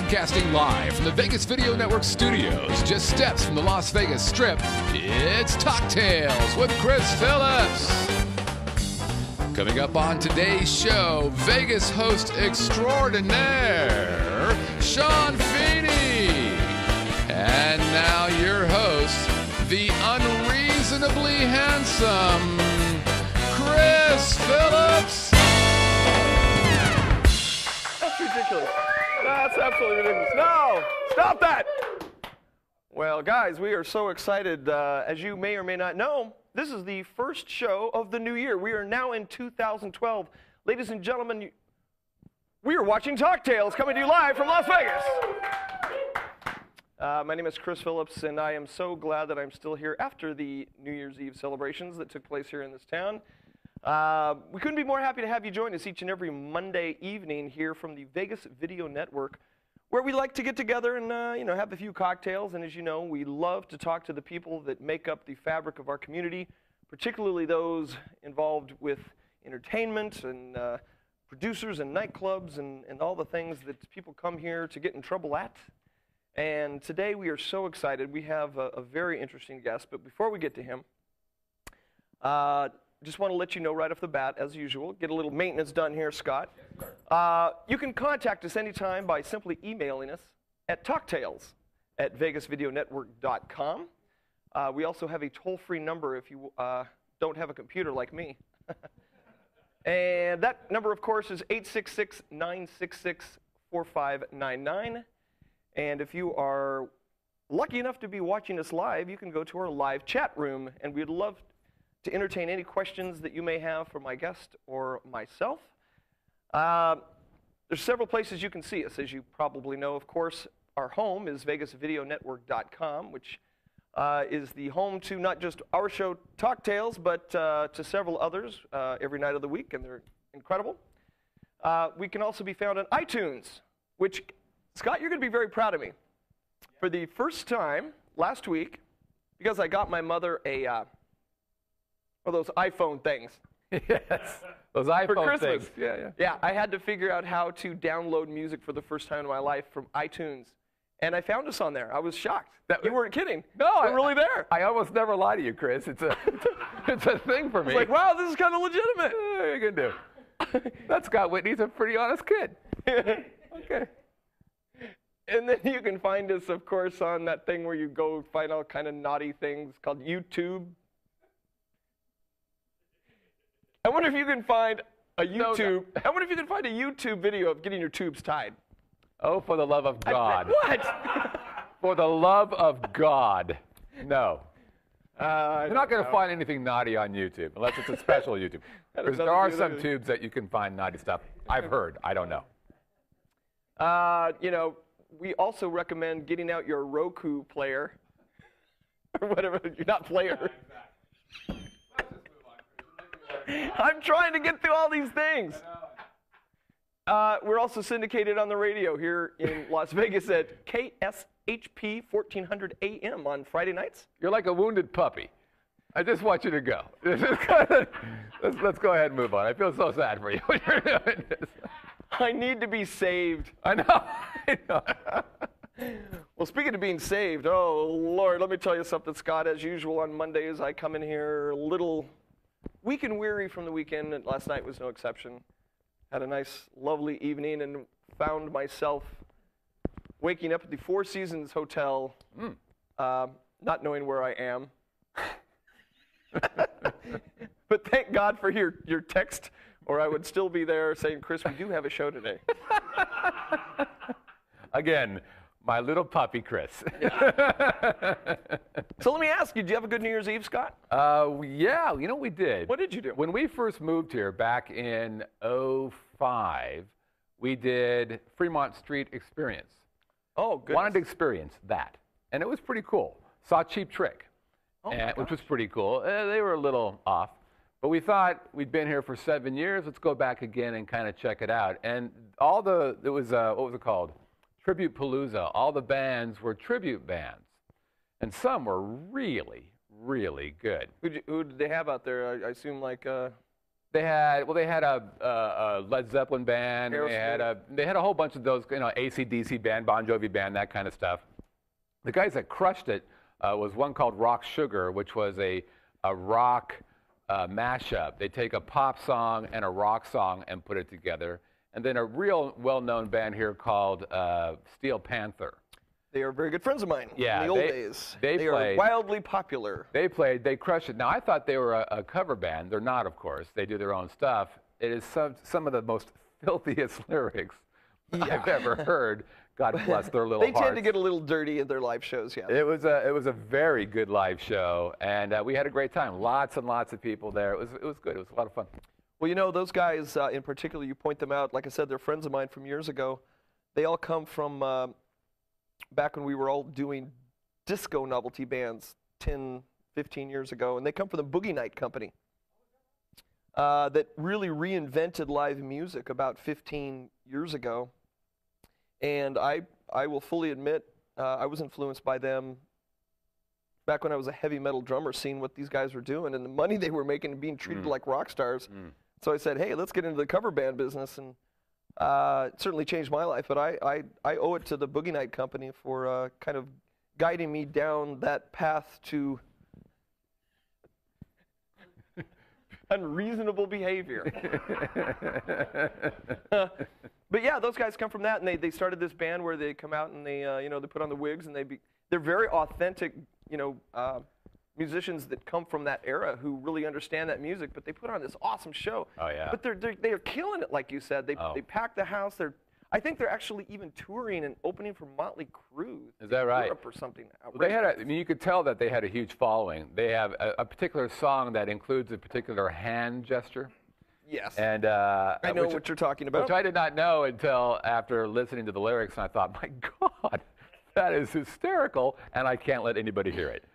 Broadcasting live from the Vegas Video Network studios, just steps from the Las Vegas Strip, it's Talktails with Chris Phillips. Coming up on today's show, Vegas host extraordinaire, Sean Feeny. And now your host, the unreasonably handsome Chris Phillips. That's ridiculous. That's absolutely ridiculous. No! Stop that! Well, guys, we are so excited. As you may or may not know, this is the first show of the new year. We are now in 2012. Ladies and gentlemen, we are watching Talktails coming to you live from Las Vegas. My name is Chris Phillips, and I am so glad that I'm still here after the New Year's Eve celebrations that took place here in this town. We couldn't be more happy to have you join us each and every Monday evening here from the Vegas Video Network, where we like to get together and have a few cocktails. And as you know, we love to talk to the people that make up the fabric of our community, particularly those involved with entertainment and producers and nightclubs and all the things that people come here to get in trouble at. And today we are so excited. We have a very interesting guest, but before we get to him, just want to let you know right off the bat, as usual, get a little maintenance done here, Scott. You can contact us anytime by simply emailing us at talktails@vegasvideonetwork.com. We also have a toll-free number if you don't have a computer like me. And that number, of course, is 866-966-4599. And if you are lucky enough to be watching us live, you can go to our live chat room, and we'd love to entertain any questions that you may have for my guest or myself. There's several places you can see us, as you probably know. Of course, our home is vegasvideonetwork.com, which is the home to not just our show, Talktails, but to several others every night of the week, and they're incredible. We can also be found on iTunes, which, Scott, you're going to be very proud of me. For the first time last week, because I got my mother those iPhone things. Yes, those iPhone things. Yeah, I had to figure out how to download music for the first time in my life from iTunes. And I found us on there. I was shocked. You weren't kidding. No, we're really there. I almost never lie to you, Chris. It's a thing for me. It's like, wow, this is kind of legitimate. What are you going to do? That Scott Whitney's a pretty honest kid. Okay. And then you can find us, of course, on that thing where you go find all kind of naughty things called YouTube. I wonder if you can find a YouTube. I wonder if you can find a YouTube video of getting your tubes tied. Oh, for the love of God! What? For the love of God! No. You're not going to find anything naughty on YouTube unless it's a special YouTube. Because there are some tubes that you can find naughty stuff. I've heard. I don't know. We also recommend getting out your Roku player or whatever. You're not player. I'm trying to get through all these things. We're also syndicated on the radio here in Las Vegas at KSHP 1400 AM on Friday nights. You're like a wounded puppy. I just want you to go. Let's go ahead and move on. I feel so sad for you when you're doing this. I need to be saved. I know. Well, speaking of being saved, oh, Lord, let me tell you something, Scott. As usual on Mondays, I come in here a little weak and weary from the weekend, and last night was no exception. Had a nice, lovely evening and found myself waking up at the Four Seasons Hotel, not knowing where I am. But thank God for your text, or I would still be there saying, Chris, we do have a show today. Again, my little puppy, Chris. Yeah. So let me ask you, did you have a good New Year's Eve, Scott? Yeah, we did. What did you do? When we first moved here back in '05, we did Fremont Street Experience. Oh, goodness. Wanted to experience that. And it was pretty cool. Saw Cheap Trick, which was pretty cool. They were a little off. But we thought we'd been here for 7 years. Let's go back again and kind of check it out. And what was it called? Tribute Palooza. All the bands were tribute bands. And some were really, really good. Who did they have out there? I assume like They had a Led Zeppelin band. They had a whole bunch of those, AC/DC band, Bon Jovi band, that kind of stuff. The guys that crushed it was one called Rock Sugar, which was a rock mashup. They take a pop song and a rock song and put it together. And then a real well-known band here called Steel Panther. They are very good friends of mine in the old days. They are wildly popular. They crushed it. Now, I thought they were a cover band. They're not, of course. They do their own stuff. It is some of the most filthiest lyrics I've ever heard. God bless their little hearts. They tend to get a little dirty at their live shows, yeah. It was a very good live show, and we had a great time. Lots and lots of people there. It was good. It was a lot of fun. Well, those guys in particular, you point them out. Like I said, they're friends of mine from years ago. They all come from back when we were all doing disco novelty bands 10, 15 years ago, and they come from the Boogie Night Company that really reinvented live music about 15 years ago. And I will fully admit I was influenced by them back when I was a heavy metal drummer, seeing what these guys were doing and the money they were making and being treated like rock stars. So I said, hey, let's get into the cover band business, and it certainly changed my life. But I owe it to the Boogie Night Company for kind of guiding me down that path to unreasonable behavior. But yeah, those guys come from that, and they started this band where they come out and they they put on the wigs, and they're very authentic musicians that come from that era who really understand that music. But they put on this awesome show. Oh yeah. But they are killing it, like you said. They pack the house. I think they're actually even touring and opening for Motley Crue. Is that right? Europe or something. Well, you could tell that they had a huge following. They have a particular song that includes a particular hand gesture. Yes. And I know what you're talking about. Which I did not know until after listening to the lyrics, and I thought, my God, that is hysterical, and I can't let anybody hear it.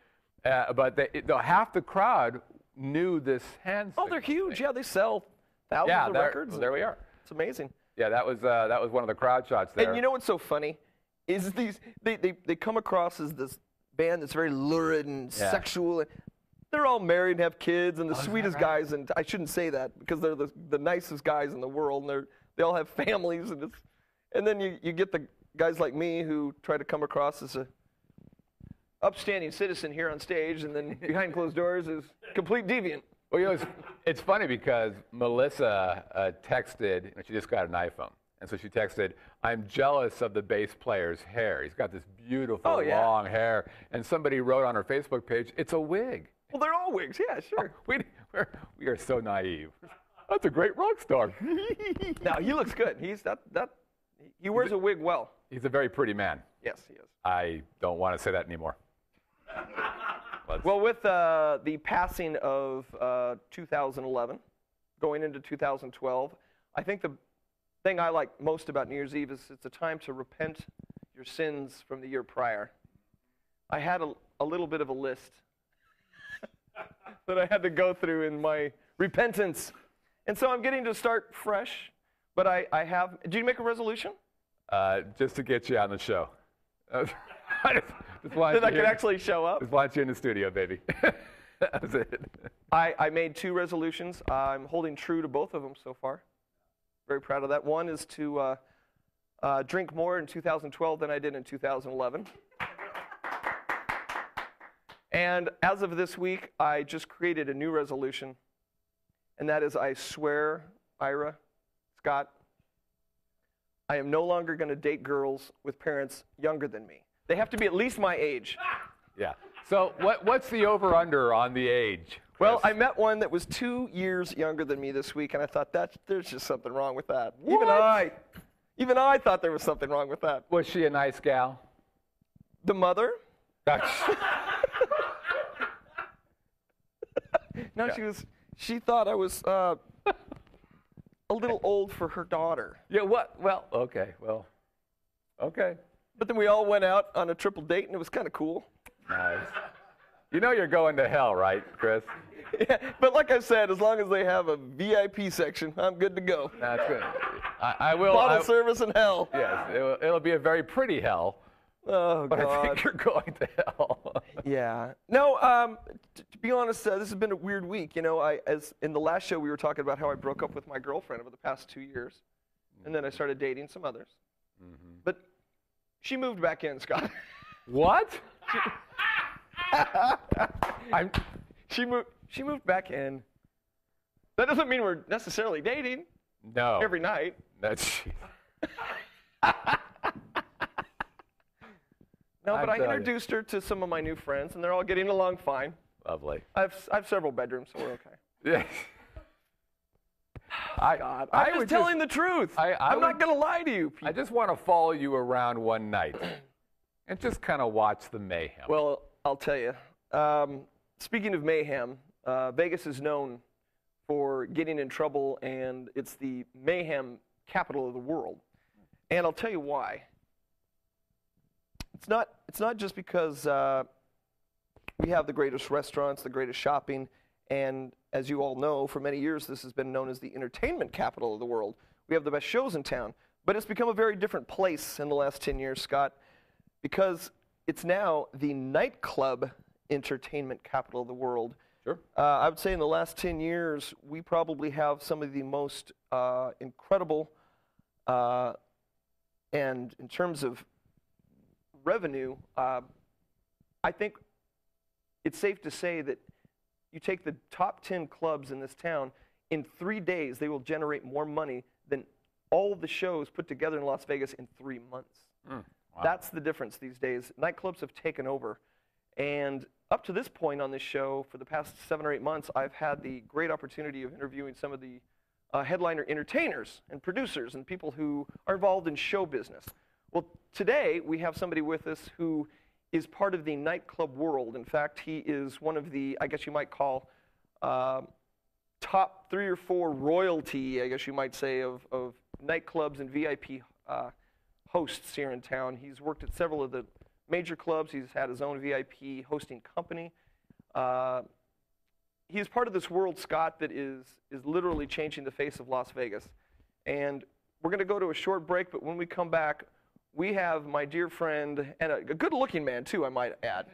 But half the crowd knew this hand signal. Oh, they're huge. Yeah, they sell thousands of records. Well, there we are. It's amazing. Yeah, that was one of the crowd shots there. And you know what's so funny is they come across as this band that's very lurid and sexual. And they're all married and have kids and the sweetest guys. And I shouldn't say that because they're the nicest guys in the world. And they all have families. And then you get the guys like me who try to come across as a upstanding citizen here on stage, and then behind closed doors is complete deviant. Well, it's funny because Melissa texted, she just got an iPhone, and so she texted, I'm jealous of the bass player's hair. He's got this beautiful long hair, and somebody wrote on her Facebook page, it's a wig. Well, they're all wigs, yeah, sure. Oh, we are so naive. That's a great rock star. No, he looks good. He wears a wig well. He's a very pretty man. Yes, he is. I don't want to say that anymore. Well, with the passing of 2011, going into 2012, I think the thing I like most about New Year's Eve is it's a time to repent your sins from the year prior. I had a little bit of a list that I had to go through in my repentance. And so I'm getting to start fresh, but I have... Did you make a resolution? Just to get you on the show. That I could actually show up? Just want you in the studio, baby. That's it. I made 2 resolutions. I'm holding true to both of them so far. Very proud of that. One is to drink more in 2012 than I did in 2011. And as of this week, I just created a new resolution, and that is I swear, Ira, Scott, I am no longer going to date girls with parents younger than me. They have to be at least my age. Yeah. So what's the over-under on the age, Chris? Well, I met one that was 2 years younger than me this week, and I thought there's just something wrong with that. What? Even I thought there was something wrong with that. Was she a nice gal? The mother? No, Yeah. She thought I was a little old for her daughter. Yeah, what? Well, okay. But then we all went out on a triple date, and it was kind of cool. Nice. You know you're going to hell, right, Chris? Yeah, but like I said, as long as they have a VIP section, I'm good to go. That's good. I will. Bottle service in hell. Yes, it'll be a very pretty hell. Oh, but God. I think you're going to hell. Yeah. No, to be honest, this has been a weird week. You know, as in the last show, we were talking about how I broke up with my girlfriend over the past 2 years. And then I started dating some others. Mm-hmm. But she moved back in, Scott. What? She moved back in. That doesn't mean we're necessarily dating. No. Every night. That's. No, but I introduced her to some of my new friends, and they're all getting along fine. Lovely. I have several bedrooms, so we're okay. Yes. God, I'm just telling the truth. I'm not going to lie to you people. I just want to follow you around one night and just kind of watch the mayhem. Well, I'll tell you. Speaking of mayhem, Vegas is known for getting in trouble, and it's the mayhem capital of the world. And I'll tell you why. It's not just because we have the greatest restaurants, the greatest shopping, and as you all know, for many years this has been known as the entertainment capital of the world. We have the best shows in town, but it's become a very different place in the last 10 years, Scott, because it's now the nightclub entertainment capital of the world. Sure. I would say in the last 10 years, we probably have some of the most incredible, and in terms of revenue, I think it's safe to say that you take the top 10 clubs in this town, in 3 days they will generate more money than all of the shows put together in Las Vegas in 3 months. Wow. That's the difference these days. Nightclubs have taken over. And up to this point on this show, for the past 7 or 8 months, I've had the great opportunity of interviewing some of the headliner entertainers and producers and people who are involved in show business. Well, today we have somebody with us who is part of the nightclub world. In fact, he is one of the, I guess you might call, top 3 or 4 royalty, I guess you might say, of nightclubs and VIP hosts here in town. He's worked at several of the major clubs. He's had his own VIP hosting company. He's part of this world, Scott, that is literally changing the face of Las Vegas. And we're going to go to a short break, but when we come back, we have my dear friend, and a good-looking man, too, I might add.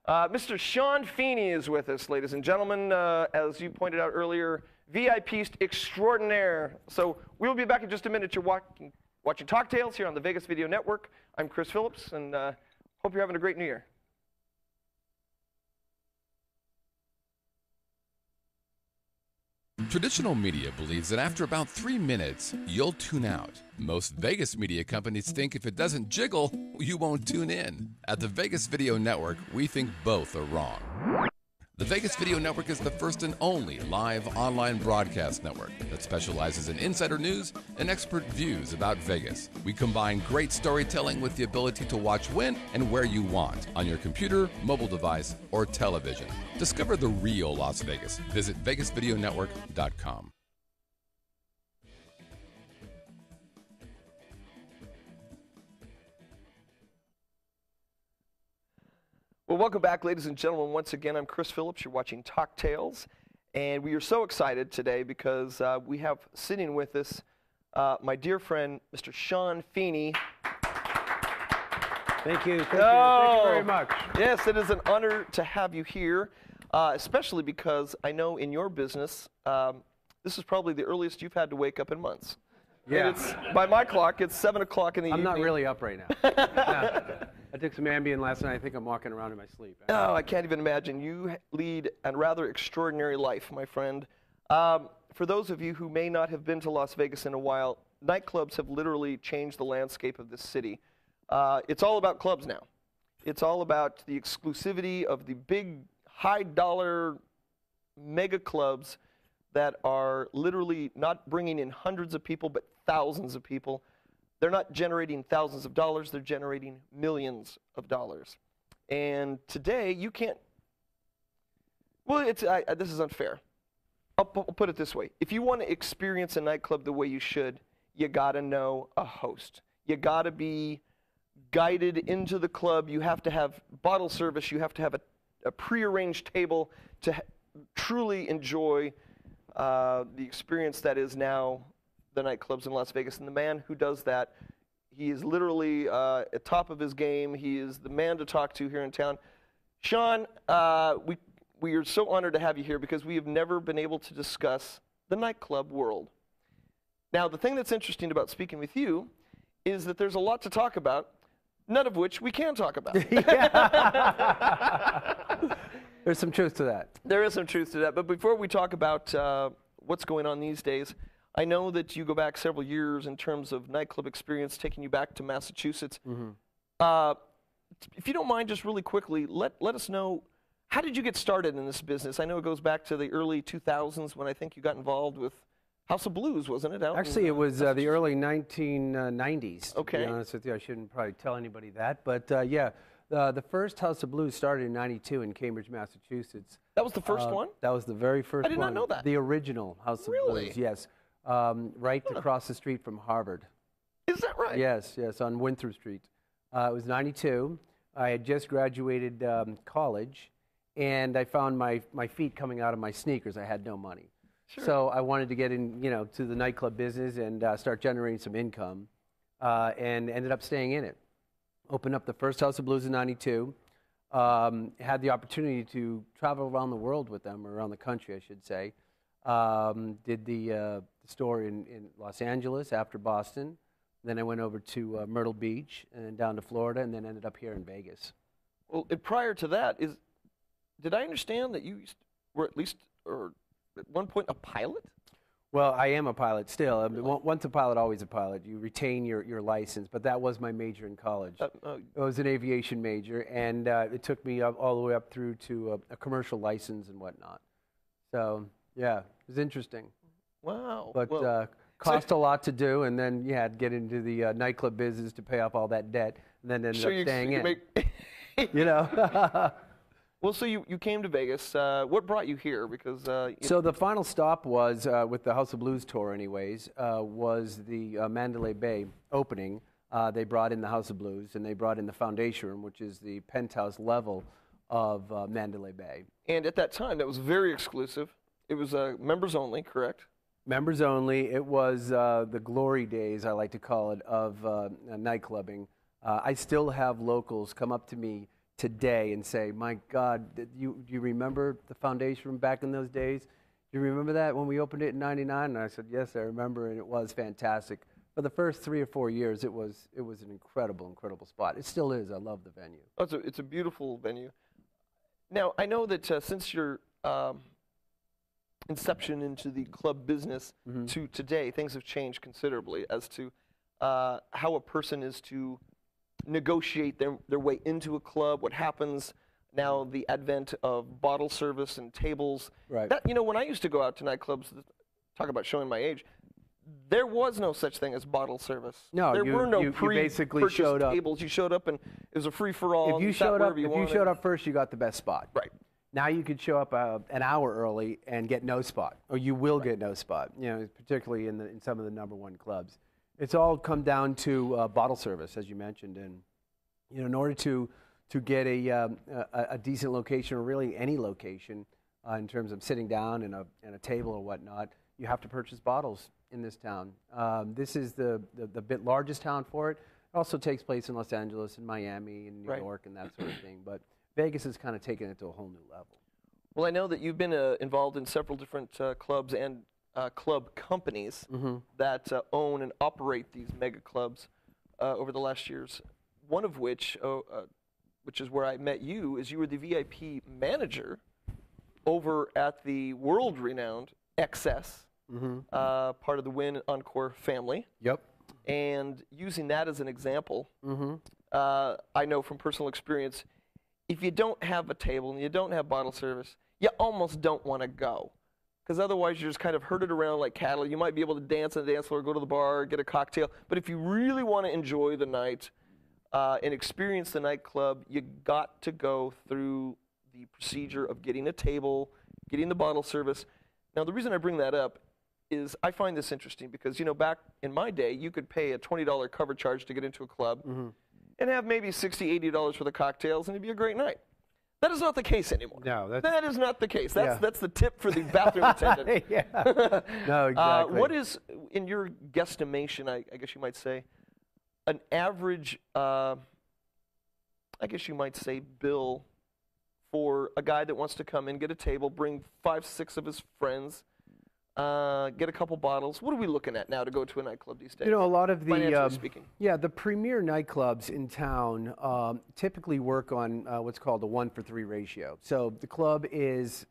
Mr. Sean Feeny is with us, ladies and gentlemen. As you pointed out earlier, VIP extraordinaire. So we'll be back in just a minute. You're watching Talktails here on the Vegas Video Network. I'm Chris Phillips, and hope you're having a great New Year. Traditional media believes that after about 3 minutes, you'll tune out. Most Vegas media companies think if it doesn't jiggle, you won't tune in. At the Vegas Video Network, we think both are wrong. The Vegas Video Network is the first and only live online broadcast network that specializes in insider news and expert views about Vegas. We combine great storytelling with the ability to watch when and where you want on your computer, mobile device, or television. Discover the real Las Vegas. Visit VegasVideoNetwork.com. Well, welcome back, ladies and gentlemen. Once again, I'm Chris Phillips. You're watching Talktails. And we are so excited today because we have sitting with us my dear friend, Mr. Sean Feeny. Thank you. Thank you very much. Yes, it is an honor to have you here, especially because I know in your business, this is probably the earliest you've had to wake up in months. Yeah. And it's, by my clock, it's 7 o'clock in the evening. I'm not really up right now. No. I took some Ambien last night. I think I'm walking around in my sleep. Oh, I can't even imagine. You lead a rather extraordinary life, my friend. For those of you who may not have been to Las Vegas in a while, nightclubs have literally changed the landscape of this city. It's all about clubs now. It's all about the exclusivity of the big, high-dollar mega clubs that are literally not bringing in hundreds of people, but thousands of people. They're not generating thousands of dollars, they're generating millions of dollars. And today, you can't, well, this is unfair. I'll put it this way. If you want to experience a nightclub the way you should, you gotta know a host. You gotta be guided into the club. You have to have bottle service. You have to have a prearranged table to truly enjoy the experience that is now the nightclubs in Las Vegas. And the man who does that, he is literally at top of his game. He is the man to talk to here in town. Sean, we are so honored to have you here because we have never been able to discuss the nightclub world. Now, the thing that's interesting about speaking with you is that there's a lot to talk about, none of which we can talk about. There's some truth to that. There is some truth to that. But before we talk about what's going on these days, I know that you go back several years in terms of nightclub experience, taking you back to Massachusetts. If you don't mind, just really quickly, let us know, how did you get started in this business? I know it goes back to the early 2000s when I think you got involved with House of Blues, wasn't it? Actually, it was the early 1990s. Okay. To be honest with you, I shouldn't probably tell anybody that. But yeah, the first House of Blues started in '92 in Cambridge, Massachusetts. That was the first one? That was the very first one. I did not know that. The original House of Blues, yes. Right across the street from Harvard. Is that right? Yes, on Winthrop Street. It was '92. I had just graduated college, and I found my feet coming out of my sneakers. I had no money. Sure. So I wanted to get in, to the nightclub business and start generating some income, and ended up staying in it. Opened up the first House of Blues in '92. Had the opportunity to travel around the world with them, or around the country, I should say. Did the store in Los Angeles after Boston. Then I went over to Myrtle Beach and then down to Florida, and then ended up here in Vegas. Well, and prior to that, did I understand that you were at least, or at one point, a pilot? Well, I am a pilot still. I mean, once a pilot, always a pilot. You retain your license, but that was my major in college. It was an aviation major, and it took me all the way up through to a commercial license and whatnot. So, yeah, it was interesting. Wow. But cost a lot to do, and then you had to get into the nightclub business to pay off all that debt, and then ended up staying in. Well, so you came to Vegas. What brought you here? Because so the final stop was, with the House of Blues tour anyways, was the Mandalay Bay opening. They brought in the House of Blues, and they brought in the Foundation Room, which is the penthouse level of Mandalay Bay. And at that time, that was very exclusive. It was members only, correct? Members only. It was the glory days, I like to call it, of nightclubbing. I still have locals come up to me today and say, my God, do you remember the Foundation Room back in those days? Do you remember that when we opened it in '99? And I said, yes, I remember, and it was fantastic. For the first 3 or 4 years, it was an incredible spot. It still is. I love the venue. Oh, it's a beautiful venue. Now, I know that since your inception into the club business to today, things have changed considerably as to how a person is to negotiate their way into a club, what happens now, the advent of bottle service and tables. Right. That, when I used to go out to nightclubs, talk about showing my age, there was no such thing as bottle service. No, there were no you basically showed up. tables. You showed up and it was a free-for-all. If you showed up first, you got the best spot. Right. Now you could show up an hour early and get no spot, or you will get no spot. Particularly in some of the #1 clubs. It's all come down to bottle service, as you mentioned, and in order to get a decent location, or really any location, in terms of sitting down and a table or whatnot, you have to purchase bottles in this town. This is the bit largest town for it. It also takes place in Los Angeles and Miami and New York and that sort of thing, but Vegas has kind of taken it to a whole new level. Well, I know that you've been involved in several different clubs and club companies that own and operate these mega clubs over the last years. One of which is where I met you, is you were the VIP manager over at the world-renowned XS, part of the Wynn Encore family. Yep. And using that as an example, I know from personal experience, if you don't have a table and you don't have bottle service, you almost don't want to go. Because otherwise you're just kind of herded around like cattle. You might be able to dance on the dance floor, go to the bar, get a cocktail. But if you really want to enjoy the night and experience the nightclub, you got to go through the procedure of getting a table, getting the bottle service. Now, the reason I bring that up is I find this interesting because, back in my day, you could pay a $20 cover charge to get into a club and have maybe $60, $80 for the cocktails, and it'd be a great night. That is not the case anymore. No, that is not the case. That's the tip for the bathroom attendant. No, exactly. What is, in your guesstimation, I guess you might say, an average, bill for a guy that wants to come in, get a table, bring 5, 6 of his friends, get a couple bottles? What are we looking at now to go to a nightclub these days? You know, a lot of the financially speaking. Yeah, the premier nightclubs in town typically work on what's called a 1-for-3 ratio. So the club is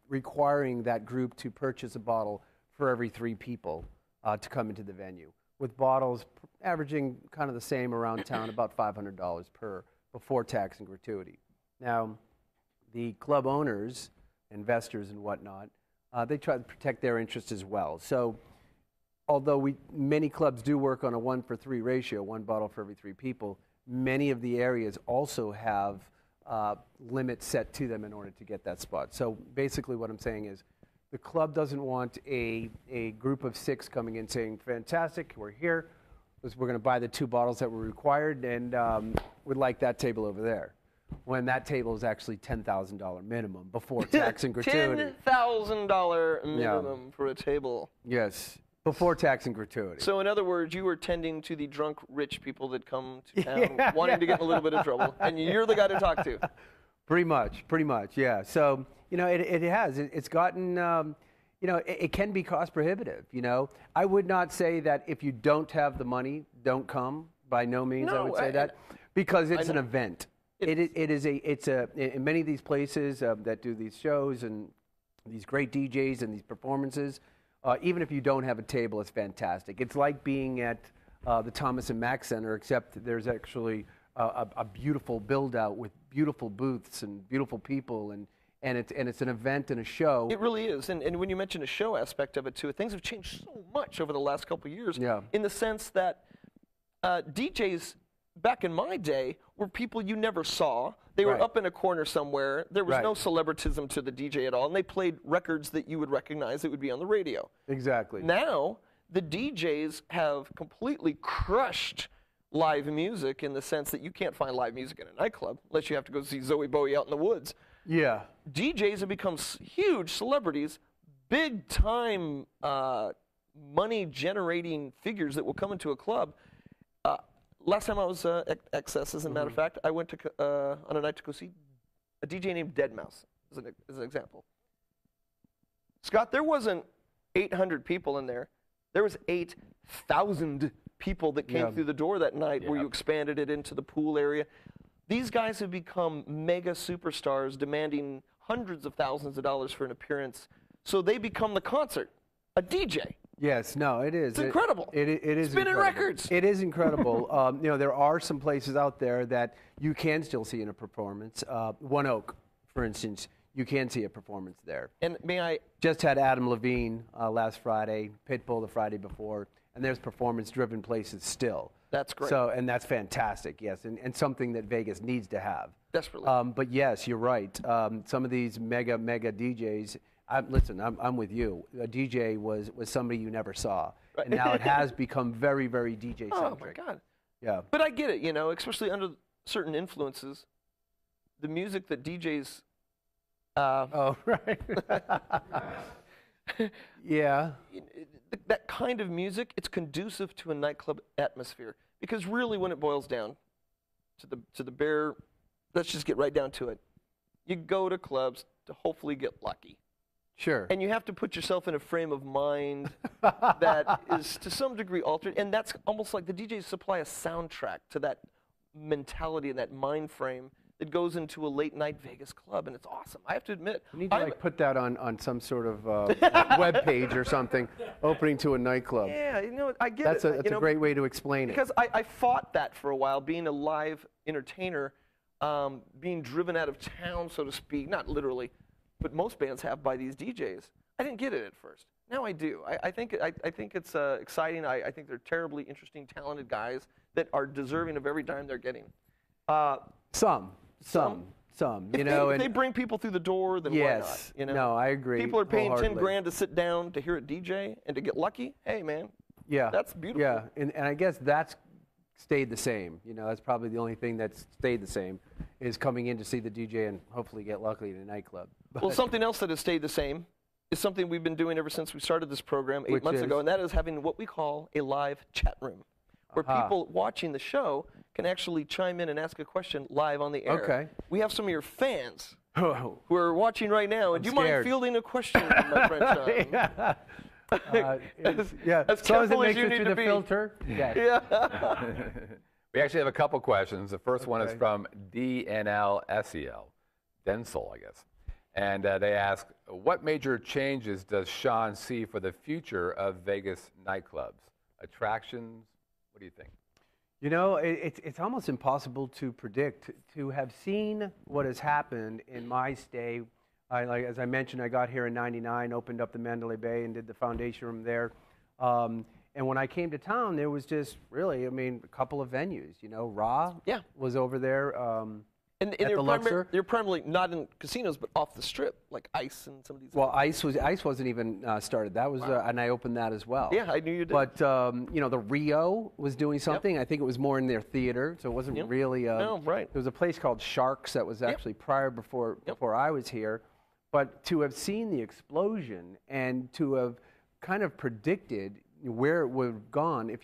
requiring that group to purchase a bottle for every 3 people to come into the venue, with bottles averaging kind of the same around town, about $500 per, before tax and gratuity. Now, the club owners, investors and whatnot, they try to protect their interests as well. So although many clubs do work on a 1-for-3 ratio, 1 bottle for every 3 people, many of the areas also have limits set to them in order to get that spot. So basically what I'm saying is the club doesn't want a group of 6 coming in saying, fantastic, we're here, we're going to buy the 2 bottles that were required, and we'd like that table over there, when that table is actually $10,000 minimum before tax and gratuity. $10,000 minimum for a table. Yes, before tax and gratuity. So in other words, you were tending to the drunk rich people that come to town wanting to get in a little bit of trouble, and you're the guy to talk to. Pretty much, yeah. So, you know, it's gotten, you know, it can be cost prohibitive, you know. I would not say that if you don't have the money, don't come. By no means I would say that, because it's an event. It's in many of these places that do these shows and these great DJs and these performances, even if you don't have a table, it's fantastic. It's like being at the Thomas and Mack Center, except there's actually a beautiful build-out with beautiful booths and beautiful people, and it's an event and a show. It really is, and when you mention a show aspect of it too, things have changed so much over the last couple of years. Yeah. In the sense that DJs back in my day were people you never saw. They were up in a corner somewhere. There was no celebritism to the DJ at all, and they played records that you would recognize that would be on the radio. Exactly. Now, the DJs have completely crushed live music in the sense that you can't find live music in a nightclub unless you have to go see Zoe Bowie out in the woods. Yeah. DJs have become huge celebrities, big-time money-generating figures that will come into a club. Last time I was at XS, as a matter of fact, I went to on a night to go see a DJ named Deadmau5, as an example. Scott, there wasn't 800 people in there. There was 8,000 people that came through the door that night where you expanded it into the pool area. These guys have become mega superstars demanding hundreds of thousands of dollars for an appearance, so they become the concert, a DJ. Yes, no, it is. It's incredible. It is Spinning incredible. records. It is incredible. You know, there are some places out there that you can still see in a performance. One Oak, for instance, you can see a performance there. And may I... Just had Adam Levine last Friday, Pitbull the Friday before, and there's performance-driven places still. That's great. So, and that's fantastic, yes, and something that Vegas needs to have. Desperately. But yes, you're right. Some of these mega DJs... Listen, I'm with you. A DJ was somebody you never saw, and now it has become very, very DJ-centric. Oh, my God. Yeah. But I get it, you know, especially under certain influences. The music that DJs... oh, right. Yeah. That kind of music, it's conducive to a nightclub atmosphere. Because really, when it boils down to the bare... Let's just get right down to it. You go to clubs to hopefully get lucky. Sure. And you have to put yourself in a frame of mind that is to some degree altered. And that's almost like the DJs supply a soundtrack to that mentality and that mind frame that goes into a late night Vegas club. And it's awesome. I have to admit. You need to put that on some sort of web page or something, opening to a nightclub. Yeah, you know, I get that's it. That's a great way to explain it. Because I fought that for a while, being a live entertainer, being driven out of town, so to speak, not literally. But most bands have by these DJs. I didn't get it at first. Now I do. I think it's exciting. I think they're terribly interesting, talented guys that are deserving of every dime they're getting. Some. You know, if they bring people through the door, then why not? You know? No, I agree. People are paying $10,000 to sit down to hear a DJ and to get lucky. Hey, man. Yeah. That's beautiful. Yeah, and I guess that's stayed the same. You know, that's probably the only thing that's stayed the same is coming in to see the DJ and hopefully get lucky in a nightclub. Well, something else that has stayed the same is something we've been doing ever since we started this program 8 months ago, and that is having what we call a live chat room, where people watching the show can actually chime in and ask a question live on the air. Okay. We have some of your fans who are watching right now. And do you mind scared. fielding a question, my friend Sean? Yeah, As as long as it careful as makes you it need through to the be. filter. Yes. Yeah. We actually have a couple questions. The first one is Okay. from DNLSEL, Densel, I guess. And they ask, what major changes does Sean see for the future of Vegas nightclubs? Attractions? What do you think? You know, it's almost impossible to predict. To have seen what has happened in my stay, as I mentioned, I got here in '99, opened up the Mandalay Bay and did the foundation room there. And when I came to town, there was just really, a couple of venues. You know, Ra Yeah. was over there. And At the Luxor? they're primarily not in casinos, but off the strip, like Ice and some of these. Well, Ice wasn't even started. That was, and I opened that as well. Yeah, I knew you did. But the Rio was doing something. I think it was more in their theater, so it wasn't really. No, right. There was a place called Sharks that was actually prior before I was here. But to have seen the explosion and to have kind of predicted where it would have gone, if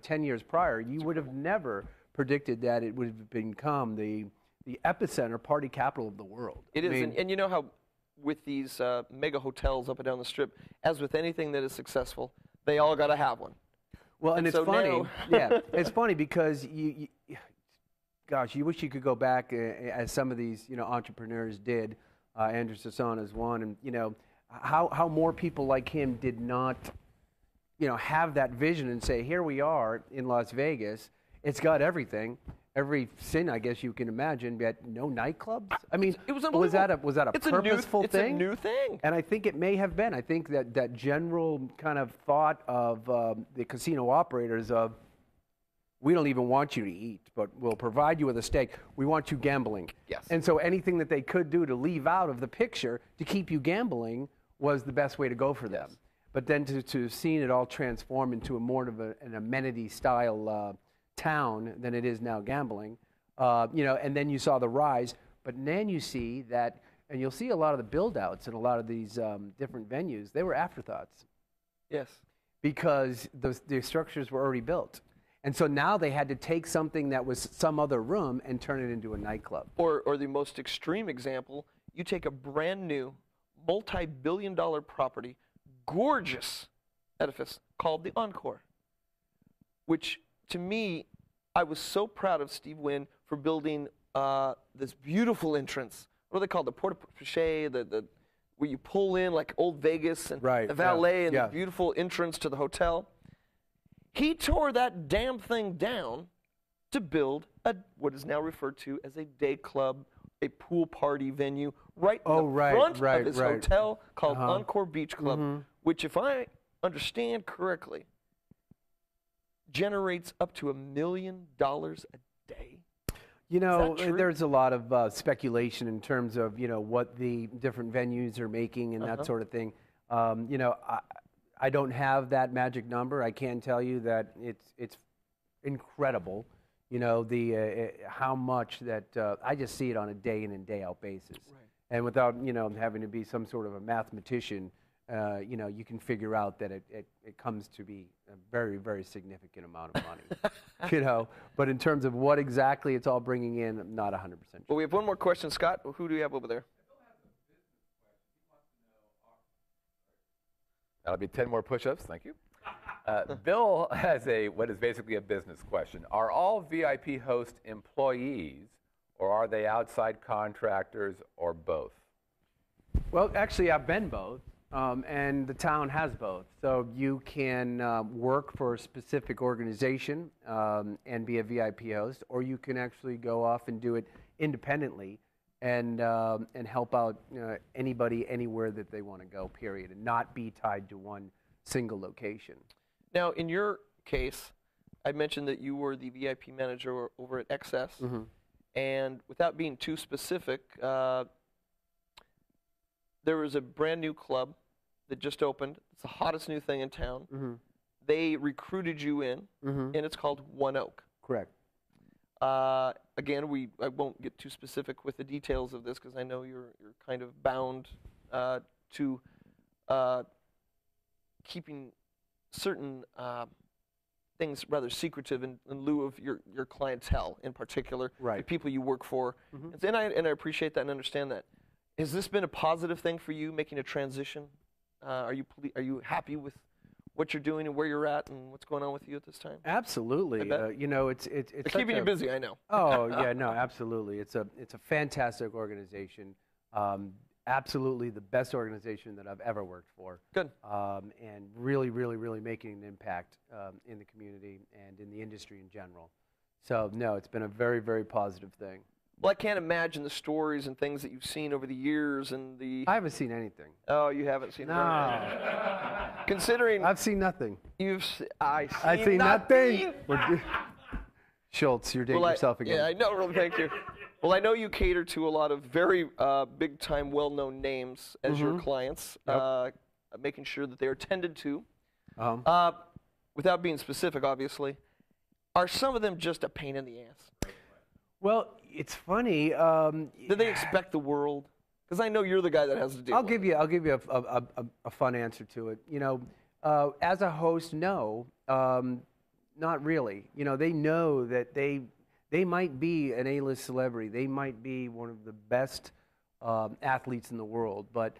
10 years prior, you would have never predicted that it would have become the epicenter party capital of the world. It is, and you know how with these mega hotels up and down the strip, as with anything that is successful, they all got to have one. Well, and it's so funny. now- Yeah, it's funny because gosh, you wish you could go back as some of these entrepreneurs did. Andrew Sassone is one, and how more people like him did not have that vision and say, here we are in Las Vegas. It's got everything. Every sin, I guess you can imagine, but no nightclubs. It was was that a It's purposeful It's thing? a new thing. And I think it may have been. I think that general kind of thought of the casino operators of, we don't even want you to eat, but we'll provide you with a steak. We want you gambling. Yes. And so anything that they could do to leave out of the picture to keep you gambling was the best way to go for them. But then to seeing it all transform into a more of an amenity style town than it is now gambling, and then you saw the rise. But then you see that, and you'll see a lot of the build-outs in a lot of these different venues, they were afterthoughts Yes. because the structures were already built. And so now they had to take something that was some other room and turn it into a nightclub. Or the most extreme example, you take a brand new, multi-billion-dollar property, gorgeous edifice called the Encore, which to me, I was so proud of Steve Wynn for building this beautiful entrance. What are they called? The porte-cochere, the where you pull in like old Vegas and Right, the valet and yeah. the beautiful entrance to the hotel. He tore that damn thing down to build what is now referred to as a day club, a pool party venue, right in the front of his hotel called Encore Beach Club, which, if I understand correctly, generates up to $1 million a day. You know, Is that true? there's a lot of speculation in terms of, what the different venues are making and that sort of thing. I don't have that magic number. I can tell you that it's incredible, how much that I just see it on a day in and day out basis. Right. And without, having to be some sort of a mathematician, you can figure out that it comes to be a very, very significant amount of money, But in terms of what exactly it's all bringing in, I'm not 100% sure. Well, we have one more question, Scott. Who do you have over there? That'll be 10 more push-ups. Thank you. Bill has what is basically a business question. Are all VIP host employees, or are they outside contractors, or both? Well, actually, I've been both, and the town has both. So you can work for a specific organization and be a VIP host, or you can actually go off and do it independently and help out anybody anywhere that they want to go, period, and not be tied to one single location. Now, in your case, I mentioned that you were the VIP manager over at XS, and without being too specific, there was a brand new club that just opened. It's the hottest new thing in town. They recruited you in, and it's called One Oak. Correct. Again, I won't get too specific with the details of this because I know you're kind of bound to keeping certain things rather secretive in lieu of your clientele in particular, Right. the people you work for. And I appreciate that and understand that. Has this been a positive thing for you, making a transition? Are you happy with what you're doing and where you're at and what's going on with you at this time? Absolutely. You know, it's They're keeping you busy, I know. Oh yeah, no, absolutely. It's a fantastic organization. Absolutely the best organization that I've ever worked for. Good. And really, really, really making an impact in the community and in the industry in general. So no, it's been a very, very positive thing. Well, I can't imagine the stories and things that you've seen over the years and the... I haven't seen anything. Oh, you haven't seen anything? Considering... I've seen nothing. I've seen nothing. Schultz, you're dating yourself again. Yeah, I know. Really, thank you. Well, I know you cater to a lot of very big-time, well-known names as your clients, making sure that they're attended to. Without being specific, obviously, are some of them just a pain in the ass? Well, it's funny. Do they expect the world? Because I know you're the guy that has to deal with it. I'll give you a fun answer to it. You know, as a host, no, not really. You know, they know that they might be an A-list celebrity. They might be one of the best athletes in the world, but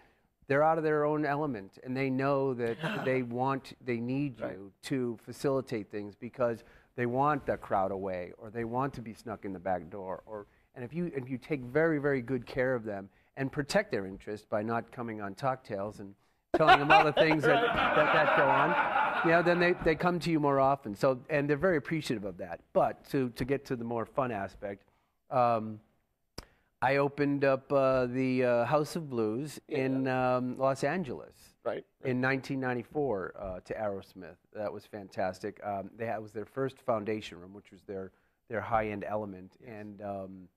they're out of their own element, and they know that they need you to facilitate things because they want the crowd away, or they want to be snuck in the back door, and if you take very, very good care of them and protect their interest by not coming on Talktails and telling them all the things that go on, you know, then they come to you more often. So, and they're very appreciative of that. But to get to the more fun aspect, I opened up the House of Blues in Los Angeles. Right. In 1994 to Aerosmith. That was fantastic. That was their first foundation room, which was their high-end element. Yes. And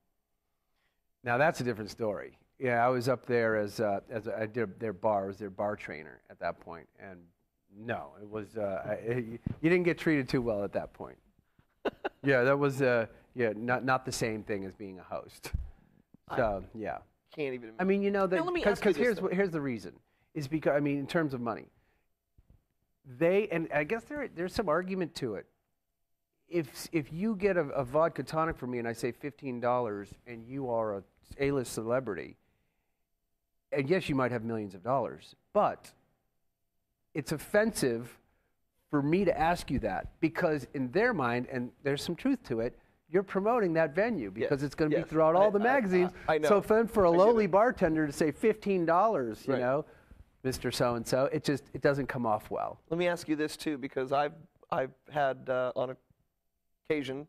now that's a different story. Yeah, I was up there as I did their bar. I was their bar trainer at that point. And no, it was you didn't get treated too well at that point. Yeah, that was not the same thing as being a host. So yeah. Can't even. I mean, you know, because here's the reason. Is because, I mean, in terms of money, and I guess there's some argument to it. If you get a vodka tonic from me and I say $15 and you are a A-list celebrity, and yes, you might have millions of dollars, but it's offensive for me to ask you that because in their mind, and there's some truth to it, you're promoting that venue because it's going to be throughout all the magazines. I know. So then for a lowly bartender to say $15, you know, Mr. So-and-so, it doesn't come off well. Let me ask you this too, because I've had on occasion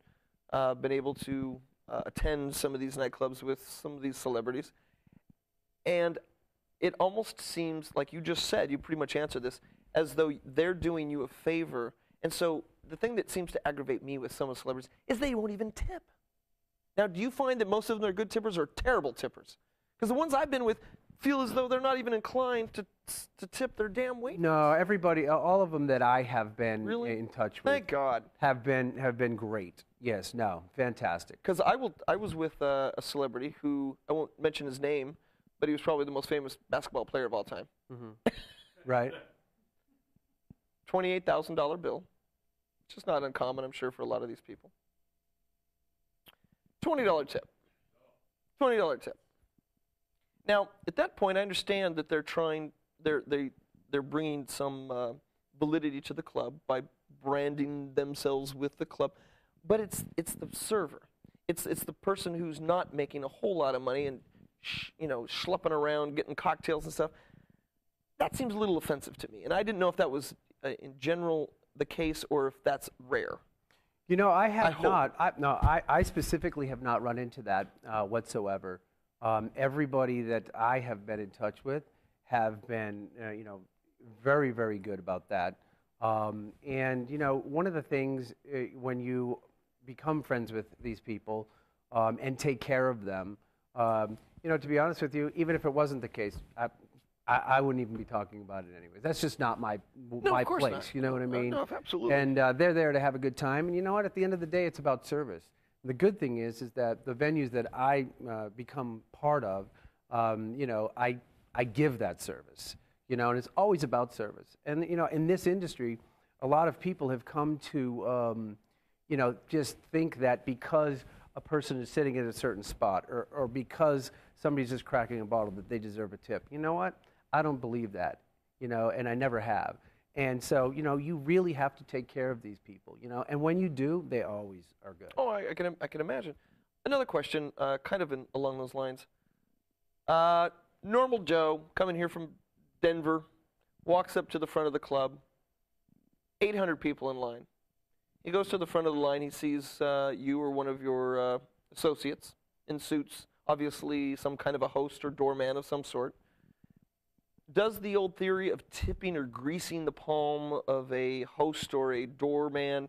been able to attend some of these nightclubs with some of these celebrities, and it almost seems like you just said, you pretty much answered this, as though they're doing you a favor. And so the thing that seems to aggravate me with some of the celebrities is they won't even tip. Now, do you find that most of them are good tippers or terrible tippers? Because the ones I've been with feel as though they're not even inclined to tip their damn waiters. No, everybody, all of them that I have been in touch with, thank God, have been great. Yes, no, fantastic. Because I was with a celebrity who, I won't mention his name, but he was probably the most famous basketball player of all time. Mm-hmm. Right. $28,000 bill. It's just not uncommon, I'm sure, for a lot of these people. $20 tip. $20 tip. Now, at that point, I understand that they're bringing some validity to the club by branding themselves with the club, but it's the server, it's the person who's not making a whole lot of money and schlepping around getting cocktails and stuff. That seems a little offensive to me, and I didn't know if that was in general the case or if that's rare. You know, I specifically have not run into that whatsoever. Everybody that I have been in touch with have been, very, very good about that. And, one of the things when you become friends with these people and take care of them, to be honest with you, even if it wasn't the case, I wouldn't even be talking about it anyway. That's just not my place. Not. You know what I mean? No, absolutely. And they're there to have a good time. And you know what? At the end of the day, it's about service. The good thing is that the venues that I become part of, I give that service, and it's always about service. And, in this industry, a lot of people have come to, just think that because a person is sitting in a certain spot or because somebody's just cracking a bottle that they deserve a tip. You know what? I don't believe that, and I never have. And so, you really have to take care of these people, and when you do, they always are good. Oh, I can imagine. Another question, kind of along those lines. Normal Joe, coming here from Denver, walks up to the front of the club, 800 people in line. He goes to the front of the line, he sees you or one of your associates in suits, obviously some kind of a host or doorman of some sort. Does the old theory of tipping or greasing the palm of a host or a doorman,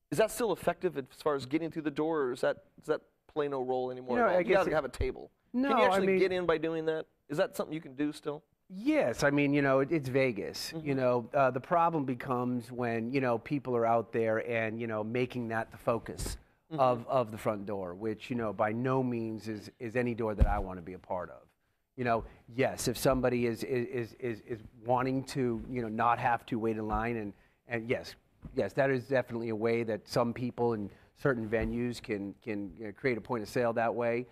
is that still effective as far as getting through the door, or does that play no role anymore? I You guess gotta have a table. No, Can you actually get in by doing that? Is that something you can do still? Yes, it's Vegas. The problem becomes when people are out there and making that the focus of the front door, which by no means is any door that I want to be a part of. Yes, if somebody is wanting to not have to wait in line, and yes, that is definitely a way that some people in certain venues can create a point of sale that way.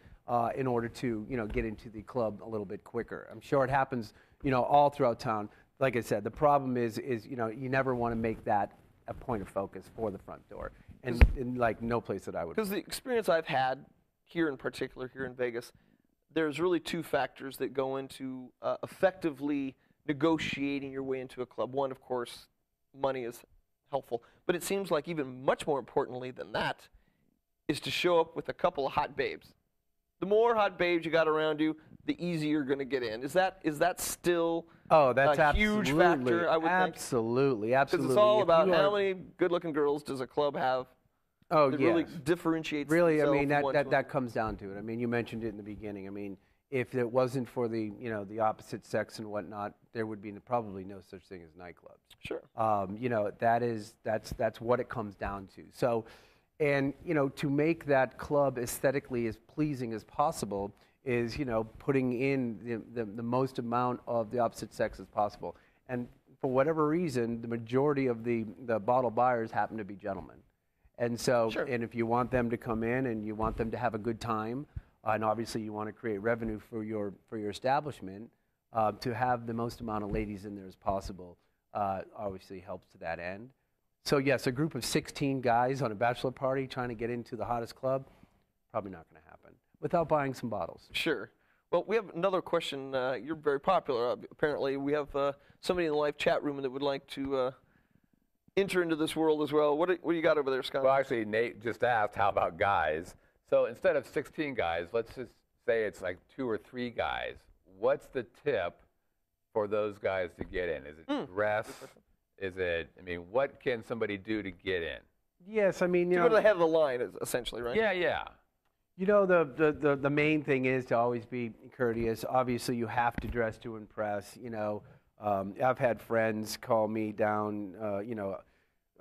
In order to get into the club a little bit quicker. I'm sure it happens all throughout town. Like I said, the problem is you never want to make that a point of focus for the front door, and in like no place that I would. Because the experience I've had here in particular, here in Vegas, there's really two factors that go into effectively negotiating your way into a club. One, of course, money is helpful, but it seems like even much more importantly than that is to show up with a couple of hot babes. The more hot babes you got around you, the easier you're going to get in. Is that still that's a huge factor, I would think? Absolutely. Because it's all about how many good-looking girls does a club have that really differentiates Really, themselves that comes down to it. You mentioned it in the beginning. If it wasn't for the the opposite sex and whatnot, there would be probably no such thing as nightclubs. Sure. That's what it comes down to. So. And, to make that club aesthetically as pleasing as possible is, putting in the most amount of the opposite sex as possible. And for whatever reason, the majority of the bottle buyers happen to be gentlemen. And so, and if you want them to come in and you want them to have a good time, and obviously you want to create revenue for your establishment, to have the most amount of ladies in there as possible obviously helps to that end. So yes, a group of 16 guys on a bachelor party trying to get into the hottest club, probably not going to happen without buying some bottles. Sure. Well, we have another question. You're very popular, apparently. We have somebody in the live chat room that would like to enter into this world as well. What do you got over there, Scott? Well, actually, Nate just asked, how about guys? So instead of 16 guys, let's just say it's like 2 or 3 guys. What's the tip for those guys to get in? Is it dress? Is it, what can somebody do to get in? Yes, to go to the head of the line, essentially, right? Yeah. The main thing is to always be courteous. Obviously, you have to dress to impress. I've had friends call me down.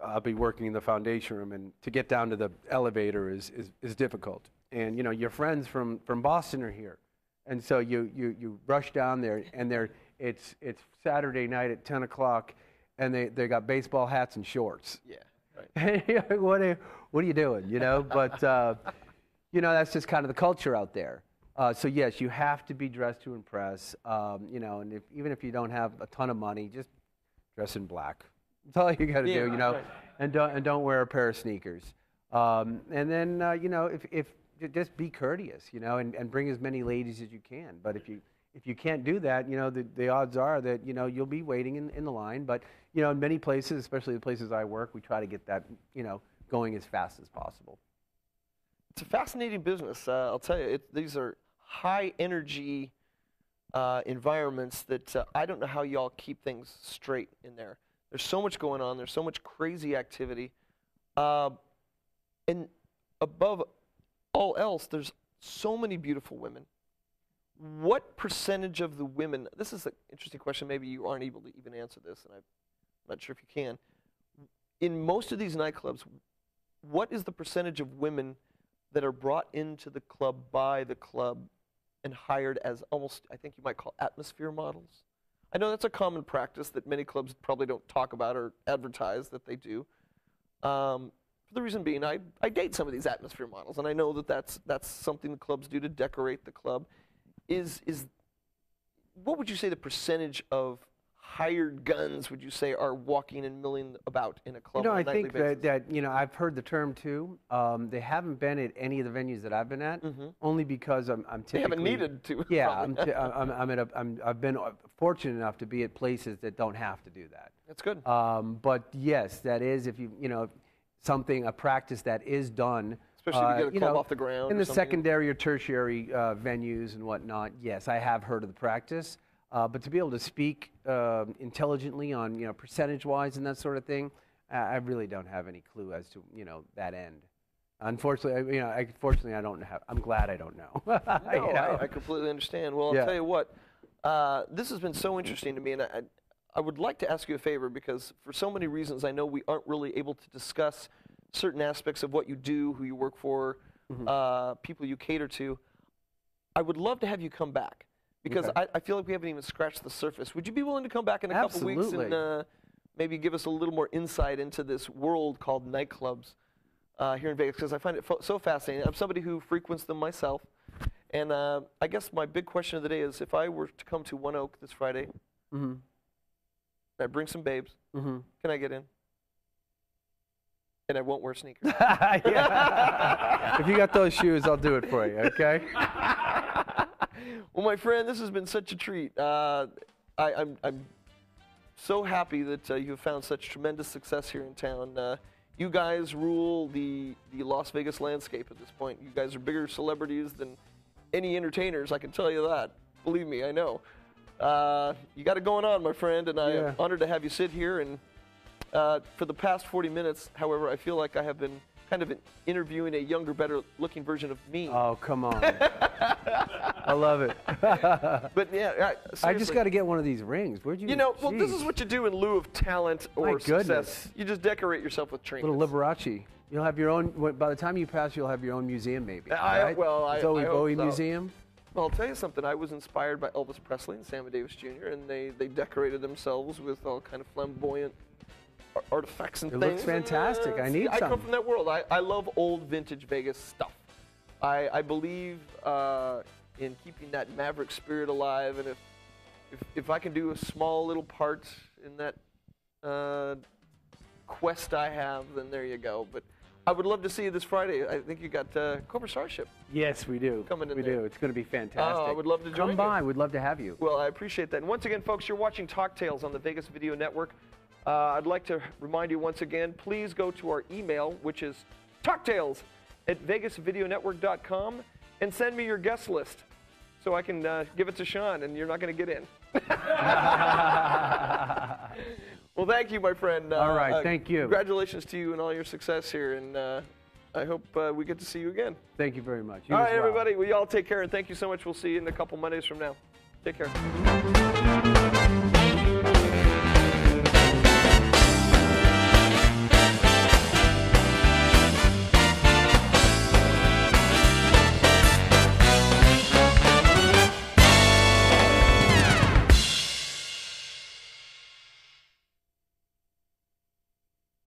I'll be working in the foundation room, and to get down to the elevator is difficult. And your friends from Boston are here, and so you rush down there, and it's Saturday night at 10 o'clock. And they got baseball hats and shorts. Yeah, right. And you're like, what are you doing? But that's just kind of the culture out there. So yes, you have to be dressed to impress. And even if you don't have a ton of money, just dress in black. That's all you got to do. Right. And don't wear a pair of sneakers. And then if just be courteous, and bring as many ladies as you can. But if you can't do that, the odds are that, you'll be waiting in the line. But, in many places, especially the places I work, we try to get that, going as fast as possible. It's a fascinating business. I'll tell you, these are high-energy environments that I don't know how y'all keep things straight in there. There's so much going on. There's so much crazy activity. And above all else, there's so many beautiful women. What percentage of the women, this is an interesting question, maybe you aren't able to even answer this, and I'm not sure if you can. In most of these nightclubs, what is the percentage of women that are brought into the club by the club and hired as almost, I think you might call atmosphere models? I know that's a common practice that many clubs probably don't talk about or advertise that they do. For the reason being, I date some of these atmosphere models, and I know that that's something the clubs do to decorate the club. what would you say the percentage of hired guns would you say are walking and milling about in a club? You know, on a I nightly think basis? that you know, I've heard the term too. They haven't been at any of the venues that I've been at, only because I'm typically. They haven't needed to. Yeah, I've been fortunate enough to be at places that don't have to do that. That's good. But yes, that is if a practice that is done. Especially if you get a club off the ground. In or the something. secondary or tertiary venues and whatnot, yes, I have heard of the practice. But to be able to speak intelligently on, percentage-wise and that sort of thing, I really don't have any clue as to, that end. Unfortunately, fortunately, I don't have. I'm glad I don't know. No, I completely understand. Well, Yeah. I'll tell you what. This has been so interesting to me, and I would like to ask you a favor because for so many reasons, I know we aren't really able to discuss certain aspects of what you do, who you work for, people you cater to. I would love to have you come back. Because Okay. I feel like we haven't even scratched the surface. Would you be willing to come back in a couple weeks and maybe give us a little more insight into this world called nightclubs here in Vegas? Because I find it so fascinating. I'm somebody who frequents them myself. And I guess my big question of the day is, if I were to come to One Oak this Friday, and I bring some babes, can I get in? And I won't wear sneakers. If you got those shoes, I'll do it for you, okay? Well, my friend, this has been such a treat. I'm so happy that you have found such tremendous success here in town. You guys rule the Las Vegas landscape at this point. You guys are bigger celebrities than any entertainers, I can tell you that. Believe me, I know. You got it going on, my friend, and I am honored to have you sit here. And for the past 40 minutes, however, I feel like I have been kind of interviewing a younger, better-looking version of me. Oh, come on. I love it. But yeah, I just got to get one of these rings. Where'd you? Well, this is what you do in lieu of talent or success. Goodness. You just decorate yourself with trinkets. Little Liberace. You'll have your own. By the time you pass, you'll have your own museum, maybe. Right? I Zoe hope Bowie so. Museum. Well, I'll tell you something. I was inspired by Elvis Presley and Sammy Davis Jr., and they decorated themselves with all kind of flamboyant artifacts and It things. looks fantastic. I need I some. come from that world. I love old vintage Vegas stuff. I believe in keeping that maverick spirit alive, and if I can do a small little part in that quest I have, then there you go. But I would love to see you this Friday. I think you got Cobra Starship. Yes, we do. Coming in we there. do. It's going to be fantastic. Oh, I would love to join Come by. you. We'd love to have you. Well, I appreciate that. And once again, folks, you're watching Talktails on the Vegas Video Network. I'd like to remind you once again, please go to our email, which is talktails@vegasvideonetwork.com, and send me your guest list so I can give it to Sean, and you're not going to get in. Well, thank you, my friend. All right, thank you. Congratulations to you and all your success here, and I hope we get to see you again. Thank you very much. You All as right, well. everybody, we all take care, and thank you so much. We'll see you in a couple Mondays from now. Take care.